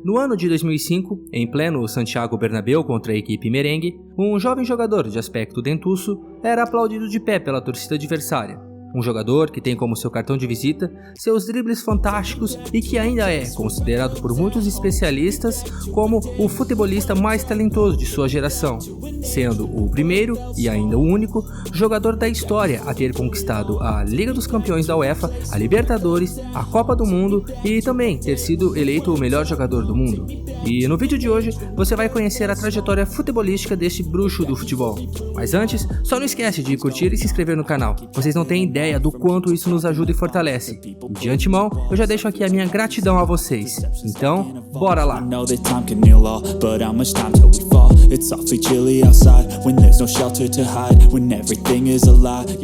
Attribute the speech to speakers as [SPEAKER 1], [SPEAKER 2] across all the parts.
[SPEAKER 1] No ano de 2005, em pleno Santiago Bernabéu contra a equipe merengue, um jovem jogador de aspecto dentuço era aplaudido de pé pela torcida adversária. Um jogador que tem como seu cartão de visita seus dribles fantásticos e que ainda é considerado por muitos especialistas como o futebolista mais talentoso de sua geração, sendo o primeiro e ainda o único jogador da história a ter conquistado a Liga dos Campeões da UEFA, a Libertadores, a Copa do Mundo e também ter sido eleito o melhor jogador do mundo. E no vídeo de hoje você vai conhecer a trajetória futebolística deste bruxo do futebol. Mas antes, só não esquece de curtir e se inscrever no canal. Vocês não têm ideia do quanto isso nos ajuda e fortalece. E de antemão, eu já deixo aqui a minha gratidão a vocês. Então, bora lá!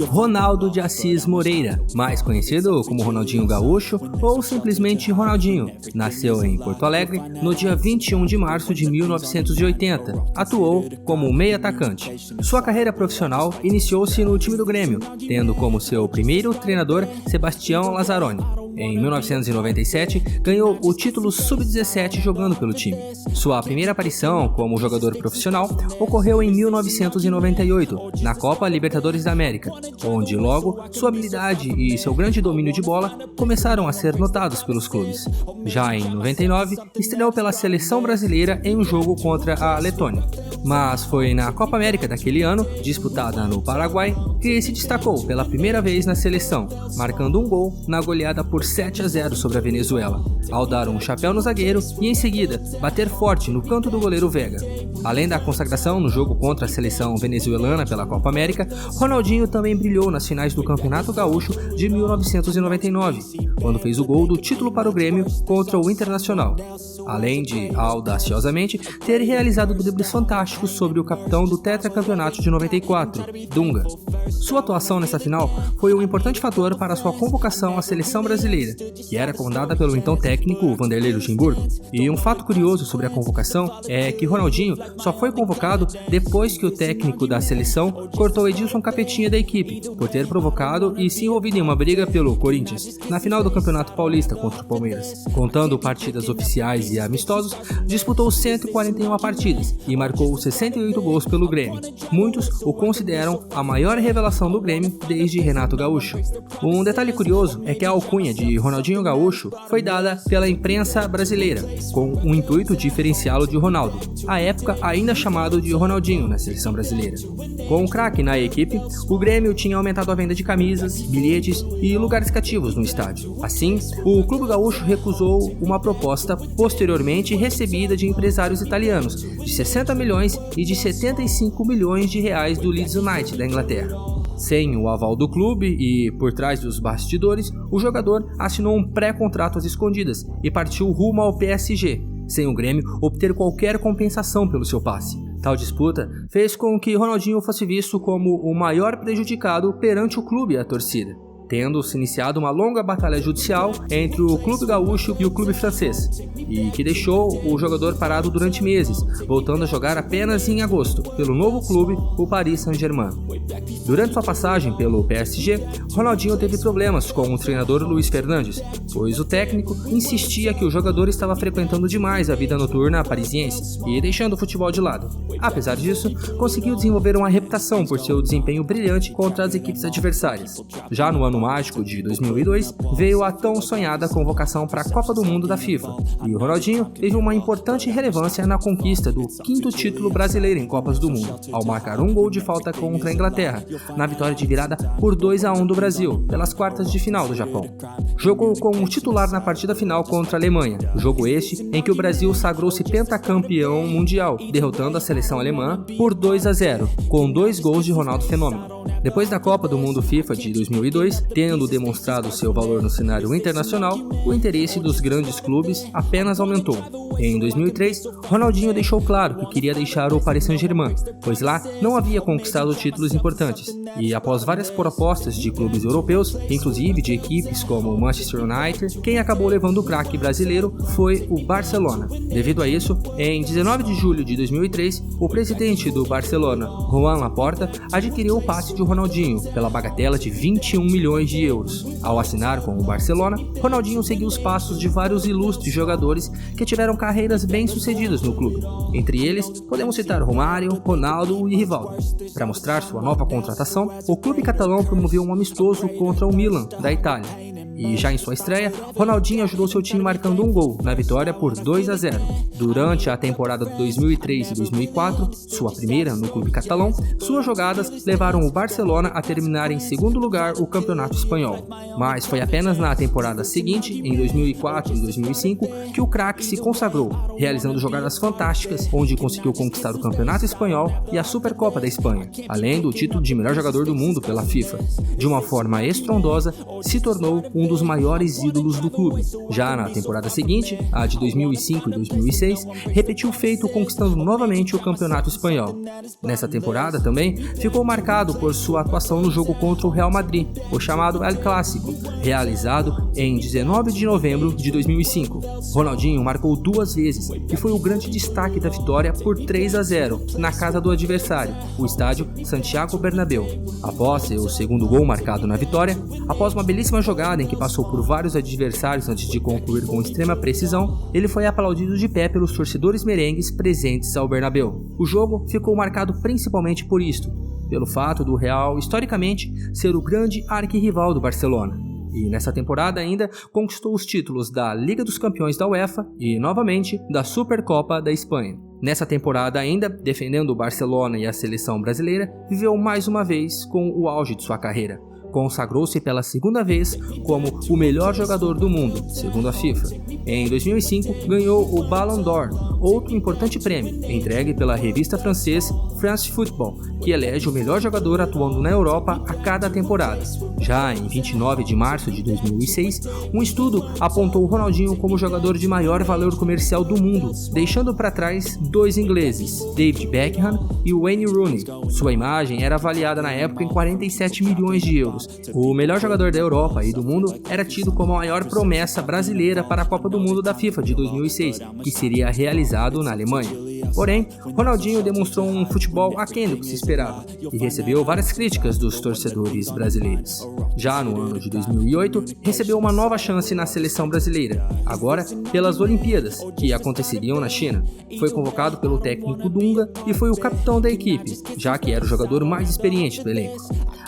[SPEAKER 1] Ronaldo de Assis Moreira, mais conhecido como Ronaldinho Gaúcho ou simplesmente Ronaldinho, nasceu em Porto Alegre no dia 21 de março de 1980. Atuou como meio atacante. Sua carreira profissional iniciou-se no time do Grêmio, tendo como seu primeiro treinador Sebastião Lazzaroni. Em 1997, ganhou o título Sub-17 jogando pelo time. Sua primeira aparição como jogador profissional ocorreu em 1998, na Copa Libertadores da América, onde logo sua habilidade e seu grande domínio de bola começaram a ser notados pelos clubes. Já em 99, estreou pela seleção brasileira em um jogo contra a Letônia. Mas foi na Copa América daquele ano, disputada no Paraguai, que se destacou pela primeira vez na seleção, marcando um gol na goleada por 7-0 sobre a Venezuela, ao dar um chapéu no zagueiro e em seguida bater forte no canto do goleiro Vega. Além da consagração no jogo contra a seleção venezuelana pela Copa América, Ronaldinho também brilhou nas finais do Campeonato Gaúcho de 1999, quando fez o gol do título para o Grêmio contra o Internacional, além de, audaciosamente, ter realizado dribles fantásticos sobre o capitão do tetracampeonato de 94, Dunga. Sua atuação nessa final foi um importante fator para sua convocação à seleção brasileira, que era comandada pelo então técnico Vanderlei Luxemburgo. E um fato curioso sobre a convocação é que Ronaldinho só foi convocado depois que o técnico da seleção cortou Edilson Capetinha da equipe, por ter provocado e se envolvido em uma briga pelo Corinthians, na final do Campeonato Paulista contra o Palmeiras. Contando partidas oficiais e amistosos, disputou 141 partidas e marcou 68 gols pelo Grêmio. Muitos o consideram a maior revelação do Grêmio desde Renato Gaúcho. Um detalhe curioso é que a alcunha de Ronaldinho Gaúcho foi dada pela imprensa brasileira, com o intuito de diferenciá-lo de Ronaldo, à época ainda chamado de Ronaldinho na seleção brasileira. Com o craque na equipe, o Grêmio tinha aumentado a venda de camisas, bilhetes e lugares cativos no estádio. Assim, o Clube Gaúcho recusou uma proposta posteriormente recebida de empresários italianos de 60 milhões e de 75 milhões de reais do Leeds United da Inglaterra. Sem o aval do clube e por trás dos bastidores, o jogador assinou um pré-contrato às escondidas e partiu rumo ao PSG, sem o Grêmio obter qualquer compensação pelo seu passe. Tal disputa fez com que Ronaldinho fosse visto como o maior prejudicado perante o clube e a torcida, tendo se iniciado uma longa batalha judicial entre o Clube Gaúcho e o clube francês, e que deixou o jogador parado durante meses, voltando a jogar apenas em agosto pelo novo clube, o Paris Saint-Germain. Durante sua passagem pelo PSG, Ronaldinho teve problemas com o treinador Luiz Fernandes, pois o técnico insistia que o jogador estava frequentando demais a vida noturna parisiense e deixando o futebol de lado. Apesar disso, conseguiu desenvolver uma reputação por seu desempenho brilhante contra as equipes adversárias. Já no ano mágico de 2002, veio a tão sonhada convocação para a Copa do Mundo da FIFA, e o Ronaldinho teve uma importante relevância na conquista do 5º título brasileiro em Copas do Mundo, ao marcar um gol de falta contra a Inglaterra, na vitória de virada por 2-1 do Brasil, pelas quartas de final do Japão. Jogou como titular na partida final contra a Alemanha, jogo este em que o Brasil sagrou-se pentacampeão mundial, derrotando a seleção alemã por 2-0, com 2 gols de Ronaldo Fenômeno. Depois da Copa do Mundo FIFA de 2002, tendo demonstrado seu valor no cenário internacional, o interesse dos grandes clubes apenas aumentou. Em 2003, Ronaldinho deixou claro que queria deixar o Paris Saint-Germain, pois lá não havia conquistado títulos importantes, e após várias propostas de clubes europeus, inclusive de equipes como o Manchester United, quem acabou levando o craque brasileiro foi o Barcelona. Devido a isso, em 19 de julho de 2003, o presidente do Barcelona, Joan Laporta, adquiriu o passe de Ronaldinho pela bagatela de 21 milhões de euros. Ao assinar com o Barcelona, Ronaldinho seguiu os passos de vários ilustres jogadores que tiveram carreiras carreiras bem-sucedidas no clube. Entre eles, podemos citar Romário, Ronaldo e Rivaldo. Para mostrar sua nova contratação, o clube catalão promoveu um amistoso contra o Milan, da Itália. E já em sua estreia, Ronaldinho ajudou seu time marcando um gol na vitória por 2-0. Durante a temporada de 2003 e 2004, sua primeira no clube catalão, suas jogadas levaram o Barcelona a terminar em segundo lugar o campeonato espanhol. Mas foi apenas na temporada seguinte, em 2004 e 2005, que o craque se consagrou, realizando jogadas fantásticas, onde conseguiu conquistar o campeonato espanhol e a Supercopa da Espanha, além do título de melhor jogador do mundo pela FIFA. De uma forma estrondosa, se tornou um dos maiores ídolos do clube. Já na temporada seguinte, a de 2005 e 2006, repetiu o feito conquistando novamente o campeonato espanhol. Nessa temporada também ficou marcado por sua atuação no jogo contra o Real Madrid, o chamado El Clásico, realizado em 19 de novembro de 2005. Ronaldinho marcou 2 vezes e foi o grande destaque da vitória por 3-0 na casa do adversário, o estádio Santiago Bernabéu. Após seu segundo gol marcado na vitória, após uma belíssima jogada em que passou por vários adversários antes de concluir com extrema precisão, ele foi aplaudido de pé pelos torcedores merengues presentes ao Bernabéu. O jogo ficou marcado principalmente por isto, pelo fato do Real, historicamente, ser o grande arquirrival do Barcelona. E nessa temporada ainda conquistou os títulos da Liga dos Campeões da UEFA e, novamente, da Supercopa da Espanha. Nessa temporada ainda, defendendo o Barcelona e a seleção brasileira, viveu mais uma vez com o auge de sua carreira. Consagrou-se pela segunda vez como o melhor jogador do mundo, segundo a FIFA. Em 2005, ganhou o Ballon d'Or, outro importante prêmio, entregue pela revista francesa France Football, que elege o melhor jogador atuando na Europa a cada temporada. Já em 29 de março de 2006, um estudo apontou o Ronaldinho como o jogador de maior valor comercial do mundo, deixando para trás 2 ingleses, David Beckham e Wayne Rooney. Sua imagem era avaliada na época em 47 milhões de euros. O melhor jogador da Europa e do mundo era tido como a maior promessa brasileira para a Copa do Mundo da FIFA de 2006, que seria realizado na Alemanha. Porém, Ronaldinho demonstrou um futebol aquém do que se esperava e recebeu várias críticas dos torcedores brasileiros. Já no ano de 2008, recebeu uma nova chance na seleção brasileira, agora pelas Olimpíadas, que aconteceriam na China. Foi convocado pelo técnico Dunga e foi o capitão da equipe, já que era o jogador mais experiente do elenco.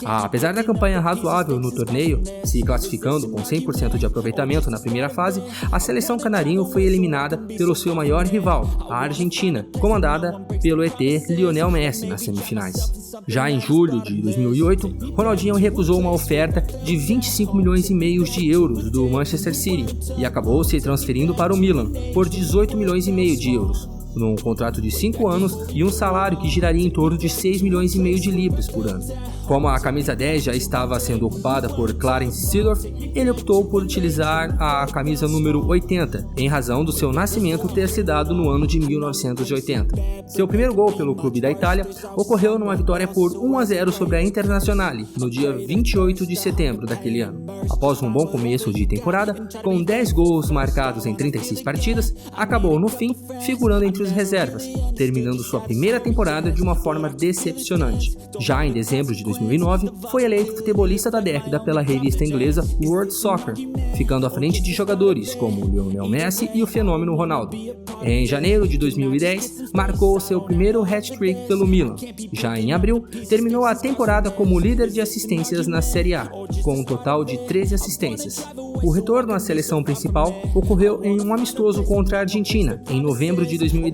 [SPEAKER 1] Apesar da campanha razoável no torneio, se classificando com 100% de aproveitamento na primeira fase, a seleção canarinho foi eliminada pelo seu maior rival, a Argentina, comandada pelo ET Lionel Messi nas semifinais. Já em julho de 2008, Ronaldinho recusou uma oferta de 25 milhões e meio de euros do Manchester City e acabou se transferindo para o Milan por 18 milhões e meio de euros. Num contrato de 5 anos e um salário que giraria em torno de 6 milhões e meio de libras por ano. Como a camisa 10 já estava sendo ocupada por Clarence Seedorf, ele optou por utilizar a camisa número 80, em razão do seu nascimento ter se dado no ano de 1980. Seu primeiro gol pelo clube da Itália ocorreu numa vitória por 1-0 sobre a Internazionale, no dia 28 de setembro daquele ano. Após um bom começo de temporada, com 10 gols marcados em 36 partidas, acabou no fim figurando entre os reservas, terminando sua primeira temporada de uma forma decepcionante. Já em dezembro de 2009, foi eleito futebolista da década pela revista inglesa World Soccer, ficando à frente de jogadores como Lionel Messi e o fenômeno Ronaldo. Em janeiro de 2010, marcou seu primeiro hat-trick pelo Milan. Já em abril, terminou a temporada como líder de assistências na Série A, com um total de 13 assistências. O retorno à seleção principal ocorreu em um amistoso contra a Argentina, em novembro de 2010.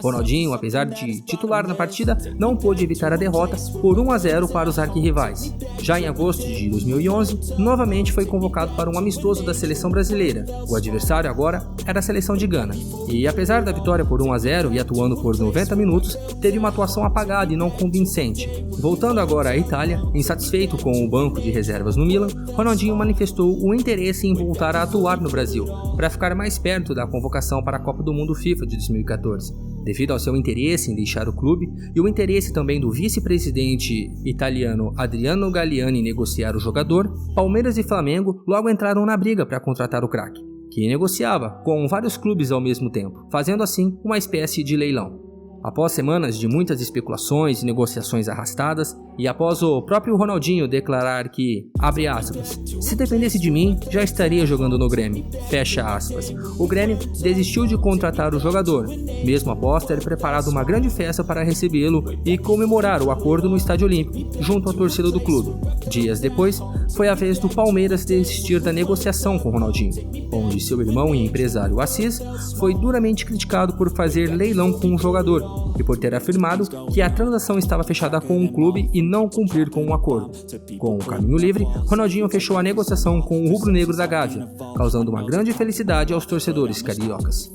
[SPEAKER 1] Ronaldinho, apesar de titular na partida, não pôde evitar a derrota por 1-0 para os arquirrivais. Já em agosto de 2011, novamente foi convocado para um amistoso da seleção brasileira. O adversário agora era a seleção de Gana. E apesar da vitória por 1-0 e atuando por 90 minutos, teve uma atuação apagada e não convincente. Voltando agora à Itália, insatisfeito com o banco de reservas no Milan, Ronaldinho manifestou o interesse em voltar a atuar no Brasil, para ficar mais perto da convocação para a Copa do Mundo FIFA de 2014. Devido ao seu interesse em deixar o clube e o interesse também do vice-presidente italiano Adriano Galliani em negociar o jogador, Palmeiras e Flamengo logo entraram na briga para contratar o craque, que negociava com vários clubes ao mesmo tempo, fazendo assim uma espécie de leilão. Após semanas de muitas especulações e negociações arrastadas, e após o próprio Ronaldinho declarar que, abre aspas, se dependesse de mim, já estaria jogando no Grêmio, fecha aspas, o Grêmio desistiu de contratar o jogador, mesmo após ter preparado uma grande festa para recebê-lo e comemorar o acordo no Estádio Olímpico, junto à torcida do clube. Dias depois, foi a vez do Palmeiras desistir da negociação com Ronaldinho, onde seu irmão e empresário Assis foi duramente criticado por fazer leilão com o jogador e por ter afirmado que a transação estava fechada com o clube e não cumprir com o acordo. Com o caminho livre, Ronaldinho fechou a negociação com o rubro-negro da Gávea, causando uma grande felicidade aos torcedores cariocas.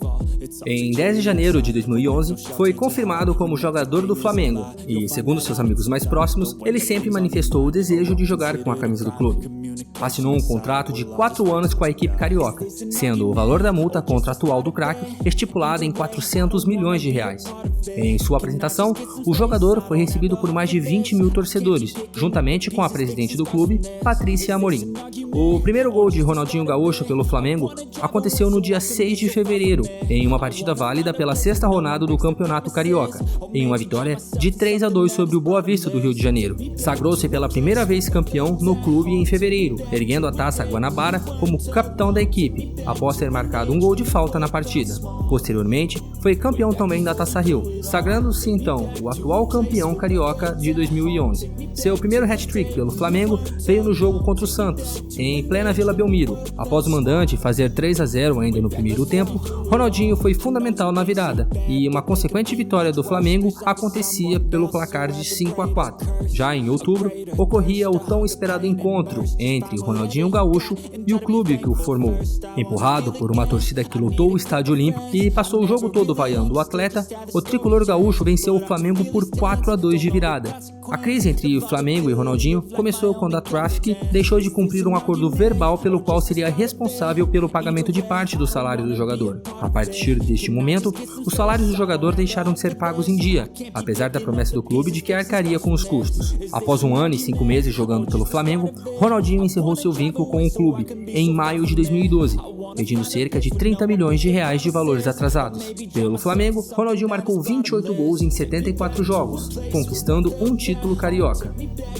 [SPEAKER 1] Em 10 de janeiro de 2011, foi confirmado como jogador do Flamengo e, segundo seus amigos mais próximos, ele sempre manifestou o desejo de jogar com a camisa do clube. Assinou um contrato de 4 anos com a equipe carioca, sendo o valor da multa contratual do craque estipulado em 400 milhões de reais. Em sua apresentação, o jogador foi recebido por mais de 20 mil torcedores, juntamente com a presidente do clube, Patrícia Amorim. O primeiro gol de Ronaldinho Gaúcho pelo Flamengo aconteceu no dia 6 de fevereiro, em uma partida válida pela sexta rodada do Campeonato Carioca, em uma vitória de 3-2 sobre o Boa Vista do Rio de Janeiro. Sagrou-se pela primeira vez campeão no clube em fevereiro, erguendo a taça Guanabara como capitão da equipe, após ter marcado um gol de falta na partida. Posteriormente, foi campeão também da Taça Rio, sagrando-se então o atual campeão carioca de 2011. Seu primeiro hat-trick pelo Flamengo veio no jogo contra o Santos, em plena Vila Belmiro. Após o mandante fazer 3-0 ainda no primeiro tempo, Ronaldinho foi fundamental na virada, e uma consequente vitória do Flamengo acontecia pelo placar de 5-4. Já em outubro, ocorria o tão esperado encontro entre o Ronaldinho Gaúcho e o clube que o formou. Empurrado por uma torcida que lotou o Estádio Olímpico e passou o jogo todo vaiando o atleta, o tricolor gaúcho venceu o Flamengo por 4-2 de virada. A crise entre o Flamengo e Ronaldinho começou quando a Traffic deixou de cumprir um acordo verbal pelo qual seria responsável pelo pagamento de parte do salário do jogador. A partir deste momento, os salários do jogador deixaram de ser pagos em dia, apesar da promessa do clube de que arcaria com os custos. Após 1 ano e 5 meses jogando pelo Flamengo, Ronaldinho encerrou seu vínculo com o clube em maio de 2012, pedindo cerca de 30 milhões de reais de valores atrasados. Pelo Flamengo, Ronaldinho marcou 28 gols em 74 jogos, conquistando um título carioca.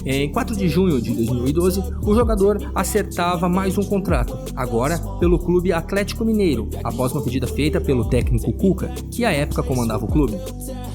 [SPEAKER 1] Em 4 de junho de 2012, o jogador acertava mais um contrato, agora pelo clube Atlético Mineiro, após uma pedida feita pelo técnico Cuca, que à época comandava o clube.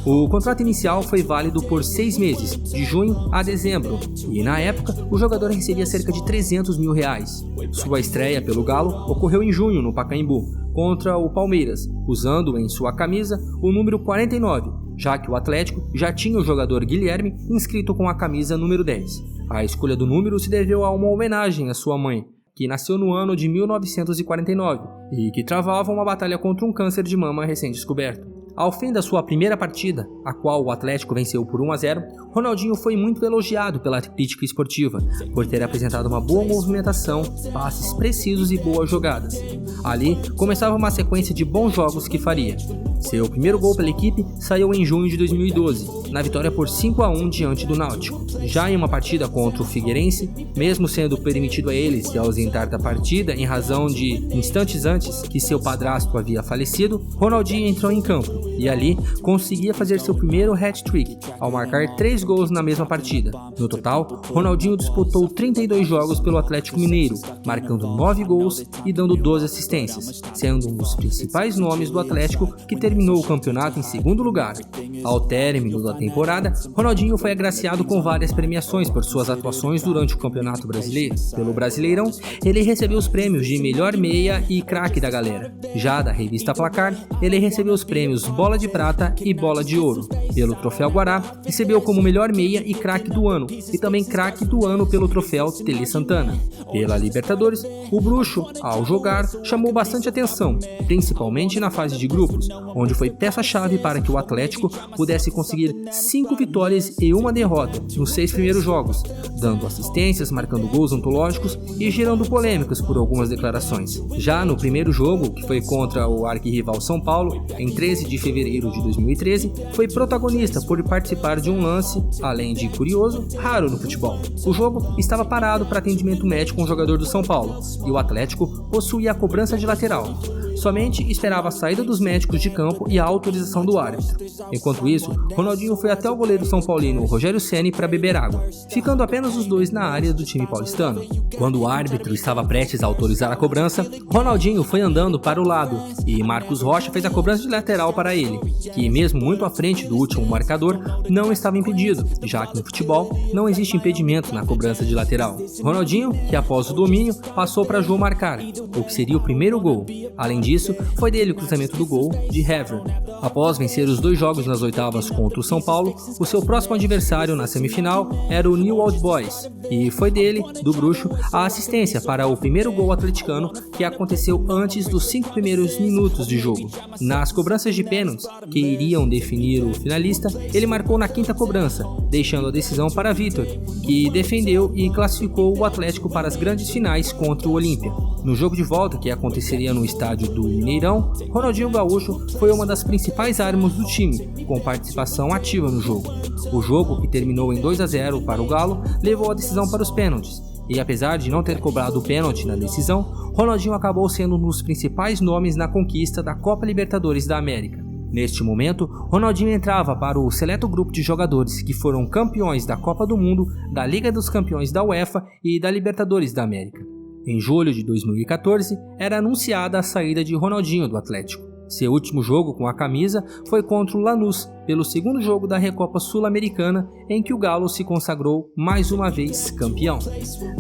[SPEAKER 1] O contrato inicial foi válido por 6 meses, de junho a dezembro, e na época o jogador recebia cerca de 300 mil reais. Sua estreia pelo Galo ocorreu em junho no Pacaembu, contra o Palmeiras, usando em sua camisa o número 49, já que o Atlético já tinha o jogador Guilherme inscrito com a camisa número 10. A escolha do número se deveu a uma homenagem à sua mãe, que nasceu no ano de 1949 e que travava uma batalha contra um câncer de mama recém-descoberto. Ao fim da sua primeira partida, a qual o Atlético venceu por 1-0, Ronaldinho foi muito elogiado pela crítica esportiva, por ter apresentado uma boa movimentação, passes precisos e boas jogadas. Ali, começava uma sequência de bons jogos que faria. Seu primeiro gol pela equipe saiu em junho de 2012, na vitória por 5-1 diante do Náutico. Já em uma partida contra o Figueirense, mesmo sendo permitido a ele se ausentar da partida em razão de instantes antes que seu padrasto havia falecido, Ronaldinho entrou em campo e ali conseguia fazer seu primeiro hat-trick, ao marcar 3 gols na mesma partida. No total, Ronaldinho disputou 32 jogos pelo Atlético Mineiro, marcando 9 gols e dando 12 assistências, sendo um dos principais nomes do Atlético que terminou o campeonato em segundo lugar. Ao término da temporada, Ronaldinho foi agraciado com várias premiações por suas atuações durante o Campeonato Brasileiro. Pelo Brasileirão, ele recebeu os prêmios de melhor meia e craque da galera. Já da revista Placar, ele recebeu os prêmios Bola de Prata e Bola de Ouro. Pelo Troféu Guará, recebeu como melhor meia e craque do ano, e também craque do ano pelo Troféu Tele Santana. Pela Libertadores, o Bruxo, ao jogar, chamou bastante atenção, principalmente na fase de grupos, onde foi peça-chave para que o Atlético pudesse conseguir 5 vitórias e 1 derrota nos 6 primeiros jogos, dando assistências, marcando gols antológicos e gerando polêmicas por algumas declarações. Já no primeiro jogo, que foi contra o arquirrival São Paulo, em 13 de fevereiro de 2013, foi protagonista por participar de um lance, além de curioso, raro no futebol. O jogo estava parado para atendimento médico com o jogador do São Paulo, e o Atlético possuía a cobrança de lateral. somente esperava a saída dos médicos de campo e a autorização do árbitro. Enquanto isso, Ronaldinho foi até o goleiro são paulino Rogério Ceni para beber água, ficando apenas os dois na área do time paulistano. Quando o árbitro estava prestes a autorizar a cobrança, Ronaldinho foi andando para o lado e Marcos Rocha fez a cobrança de lateral para ele, que mesmo muito à frente do último marcador, não estava impedido, já que no futebol não existe impedimento na cobrança de lateral. Ronaldinho, que após o domínio, passou para Jô marcar, o que seria o primeiro gol. Além disso, foi dele o cruzamento do gol de Hever. Após vencer os 2 jogos nas oitavas contra o São Paulo, o seu próximo adversário na semifinal era o New Old Boys, e foi dele, do Bruxo, a assistência para o primeiro gol atleticano que aconteceu antes dos 5 primeiros minutos de jogo. Nas cobranças de pênaltis, que iriam definir o finalista, ele marcou na 5ª cobrança, deixando a decisão para Vitor, que defendeu e classificou o Atlético para as grandes finais contra o Olímpia. No jogo de volta, que aconteceria no estádio do Mineirão, Ronaldinho Gaúcho foi uma das principais armas do time, com participação ativa no jogo. O jogo, que terminou em 2-0 para o Galo, levou a decisão para os pênaltis. E apesar de não ter cobrado o pênalti na decisão, Ronaldinho acabou sendo um dos principais nomes na conquista da Copa Libertadores da América. Neste momento, Ronaldinho entrava para o seleto grupo de jogadores que foram campeões da Copa do Mundo, da Liga dos Campeões da UEFA e da Libertadores da América. Em julho de 2014, era anunciada a saída de Ronaldinho do Atlético. Seu último jogo com a camisa foi contra o Lanús, pelo 2º jogo da Recopa Sul-Americana, em que o Galo se consagrou mais uma vez campeão.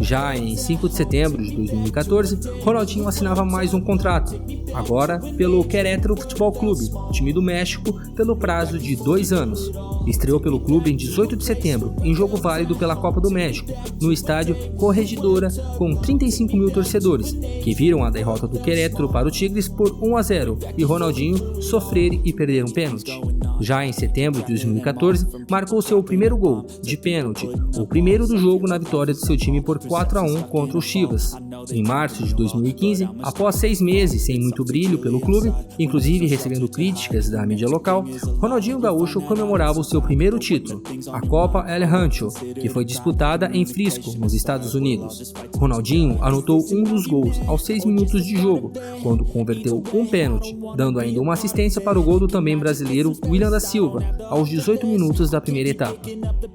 [SPEAKER 1] Já em 5 de setembro de 2014, Ronaldinho assinava mais um contrato, agora pelo Querétaro Futebol Clube, time do México, pelo prazo de 2 anos. Estreou pelo clube em 18 de setembro, em jogo válido pela Copa do México, no estádio Corregidora, com 35 mil torcedores, que viram a derrota do Querétaro para o Tigres por 1-0 e Ronaldinho sofrer e perder um pênalti. Já em setembro de 2014, marcou seu primeiro gol, de pênalti, o primeiro do jogo na vitória do seu time por 4-1 contra o Chivas. Em março de 2015, após 6 meses sem muito brilho pelo clube, inclusive recebendo críticas da mídia local, Ronaldinho Gaúcho comemorava o seu primeiro título, a Copa El Rancho, que foi disputada em Frisco, nos Estados Unidos. Ronaldinho anotou um dos gols aos 6 minutos de jogo, quando converteu um pênalti, dando ainda uma assistência para o gol do também brasileiro William da Silva, aos 18 minutos da primeira etapa.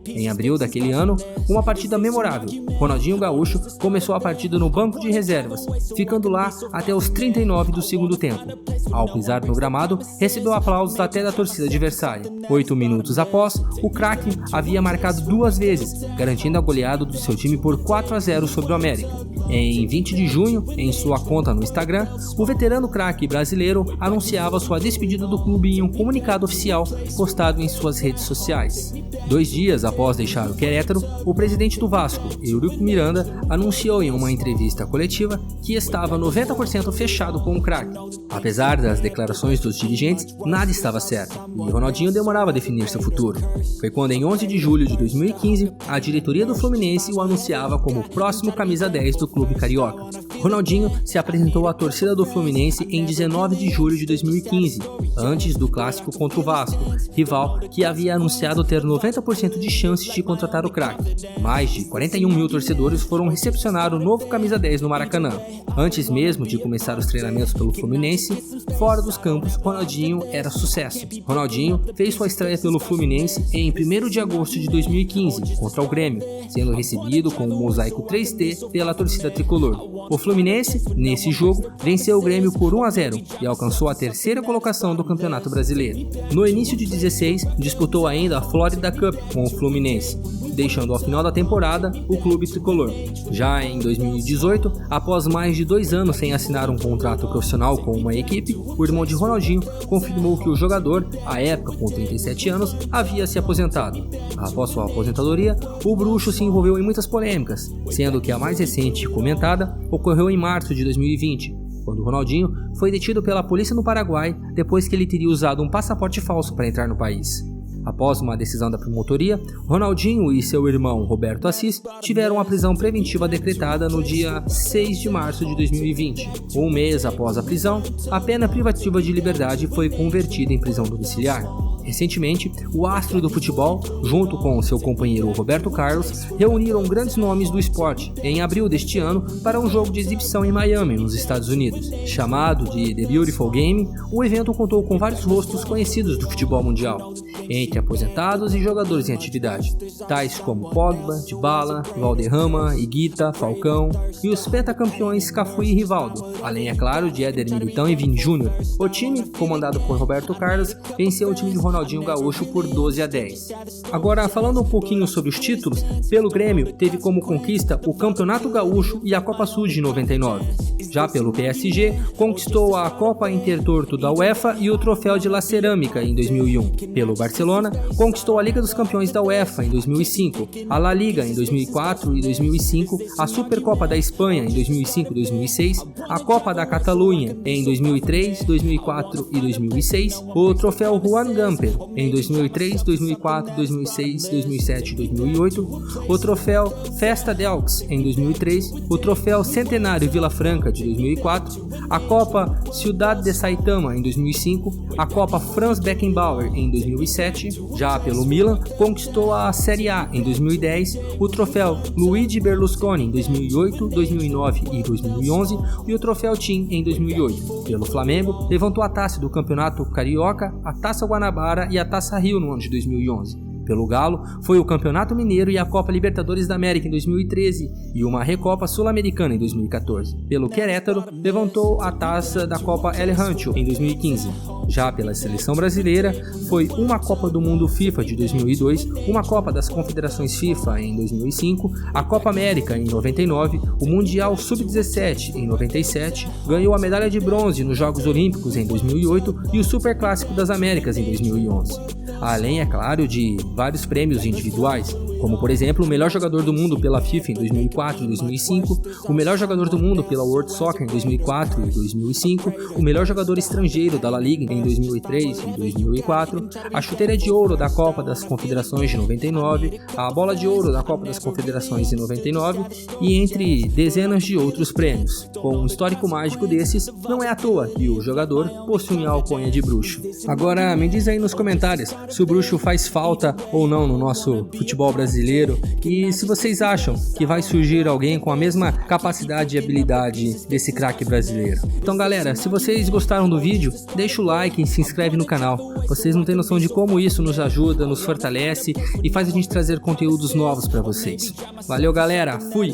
[SPEAKER 1] Em abril daquele ano, uma partida memorável. Ronaldinho Gaúcho começou a partida no banco de reservas, ficando lá até os 39 do segundo tempo. Ao pisar no gramado, recebeu aplausos até da torcida adversária. 8 minutos após, o craque havia marcado 2 vezes, garantindo a goleada do seu time por 4-0 sobre o América. Em 20 de junho, em sua conta no Instagram, o veterano craque brasileiro anunciava sua despedida do clube em um comunicado oficial postado em suas redes sociais. 2 dias após deixar o Querétaro, o presidente do Vasco, Eurico Miranda, anunciou em uma entrevista coletiva que estava 90% fechado com o craque. Apesar das declarações dos dirigentes, nada estava certo, e Ronaldinho demorava a definir seu futuro. Foi quando, em 11 de julho de 2015, a diretoria do Fluminense o anunciava como o próximo camisa 10 do clube carioca. Ronaldinho se apresentou à torcida do Fluminense em 19 de julho de 2015, antes do clássico contra o Vasco, rival que havia anunciado ter 90% de chances de contratar o craque. Mais de 41 mil torcedores foram recepcionar o novo camisa 10 no Maracanã. Antes mesmo de começar os treinamentos pelo Fluminense, fora dos campos, Ronaldinho era sucesso. Ronaldinho fez sua estreia pelo Fluminense em 1º de agosto de 2015, contra o Grêmio, sendo recebido com um mosaico 3D pela torcida tricolor. O Fluminense, nesse jogo, venceu o Grêmio por 1-0 e alcançou a 3ª colocação do Campeonato Brasileiro. No início de 16, disputou ainda a Florida Cup com o Fluminense, deixando ao final da temporada o clube tricolor. Já em 2018, após mais de 2 anos sem assinar um contrato profissional com uma equipe, o irmão de Ronaldinho confirmou que o jogador, à época com 37 anos, havia se aposentado. Após sua aposentadoria, o bruxo se envolveu em muitas polêmicas, sendo que a mais recente comentada ocorreu em março de 2020, quando Ronaldinho foi detido pela polícia no Paraguai depois que ele teria usado um passaporte falso para entrar no país. Após uma decisão da promotoria, Ronaldinho e seu irmão Roberto Assis tiveram a prisão preventiva decretada no dia 6 de março de 2020. Um mês após a prisão, a pena privativa de liberdade foi convertida em prisão domiciliar. Recentemente, o astro do futebol, junto com seu companheiro Roberto Carlos, reuniram grandes nomes do esporte em abril deste ano para um jogo de exibição em Miami, nos Estados Unidos. Chamado de The Beautiful Game, o evento contou com vários rostos conhecidos do futebol mundial, entre aposentados e jogadores em atividade, tais como Pogba, Dybala, Valderrama, Higuita, Falcão e os pentacampeões Cafu e Rivaldo, além, é claro, de Éder Militão e Vini Júnior. O time, comandado por Roberto Carlos, venceu o time de Ronaldinho Gaúcho por 12-10. Agora, falando um pouquinho sobre os títulos, pelo Grêmio teve como conquista o Campeonato Gaúcho e a Copa Sul de 99. Já pelo PSG, conquistou a Copa Intertorto da UEFA e o Troféu de La Cerâmica em 2001. Pelo Barcelona, conquistou a Liga dos Campeões da UEFA em 2005, a La Liga em 2004 e 2005, a Supercopa da Espanha em 2005 e 2006, a Copa da Catalunha em 2003, 2004 e 2006, o Troféu Juan Gamper em 2003, 2004, 2006, 2007 e 2008, o Troféu Festa d'Elx em 2003, o Troféu Centenário Vila Franca de 2004, a Copa Ciudad de Saitama em 2005, a Copa Franz Beckenbauer em 2007, já pelo Milan, conquistou a Série A em 2010, o Troféu Luigi Berlusconi em 2008, 2009 e 2011 e o Troféu TIM em 2008. Pelo Flamengo, levantou a taça do Campeonato Carioca, a Taça Guanabara e a Taça Rio no ano de 2011. Pelo Galo, foi o Campeonato Mineiro e a Copa Libertadores da América em 2013 e uma Recopa Sul-Americana em 2014. Pelo Querétaro, levantou a taça da Copa El Rancho em 2015. Já pela seleção brasileira, foi uma Copa do Mundo FIFA de 2002, uma Copa das Confederações FIFA em 2005, a Copa América em 99, o Mundial Sub-17 em 97, ganhou a medalha de bronze nos Jogos Olímpicos em 2008 e o Superclássico das Américas em 2011. Além, é claro, de vários prêmios individuais, como por exemplo o melhor jogador do mundo pela FIFA em 2004 e 2005, o melhor jogador do mundo pela World Soccer em 2004 e 2005, o melhor jogador estrangeiro da La Liga em 2003 e 2004, a chuteira de ouro da Copa das Confederações de 99, a bola de ouro da Copa das Confederações de 99 e entre dezenas de outros prêmios. Com um histórico mágico desses, não é à toa que o jogador possui a alcunha de bruxo. Agora me diz aí nos comentários se o bruxo faz falta ou não no nosso futebol brasileiro e se vocês acham que vai surgir alguém com a mesma capacidade e habilidade desse craque brasileiro. Então galera, se vocês gostaram do vídeo, deixa o like e se inscreve no canal. Vocês não têm noção de como isso nos ajuda, nos fortalece e faz a gente trazer conteúdos novos para vocês. Valeu galera, fui!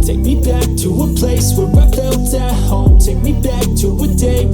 [SPEAKER 2] Take me back to a place where I felt at home. Take me back to a day